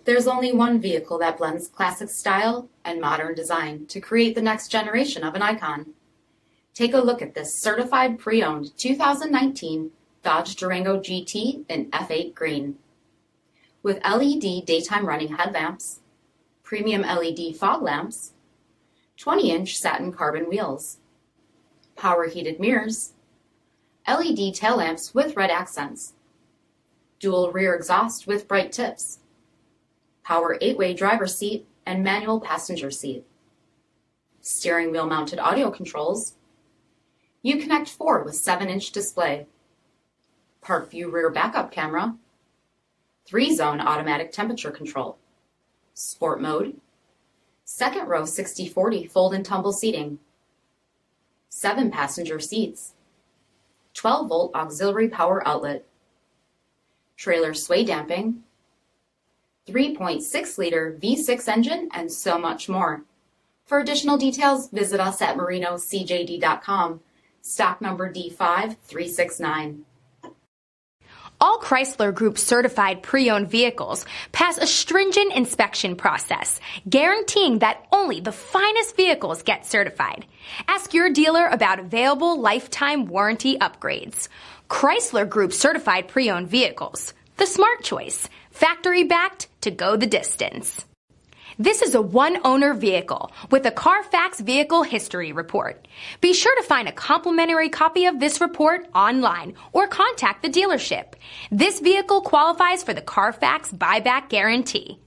There's only one vehicle that blends classic style and modern design to create the next generation of an icon. Take a look at this certified pre-owned 2019 Dodge Durango GT in F8 green. With LED daytime running headlamps, premium LED fog lamps, 20-inch satin carbon wheels, power heated mirrors, LED tail lamps with red accents, dual rear exhaust with bright tips, power 8-way driver's seat and manual passenger seat, steering wheel mounted audio controls, Uconnect 4 with 7-inch display, Park View rear backup camera, 3-zone automatic temperature control, sport mode, second row 60/40 fold and tumble seating, 7 passenger seats, 12-volt auxiliary power outlet, trailer sway damping, 3.6-liter V6 engine, and so much more. For additional details, visit us at marinocjd.com, stock number D5369. All Chrysler Group certified pre-owned vehicles pass a stringent inspection process, guaranteeing that only the finest vehicles get certified. Ask your dealer about available lifetime warranty upgrades. Chrysler Group certified pre-owned vehicles, the smart choice, factory backed to go the distance. This is a one-owner vehicle with a CARFAX vehicle history report. Be sure to find a complimentary copy of this report online or contact the dealership. This vehicle qualifies for the CARFAX buyback guarantee.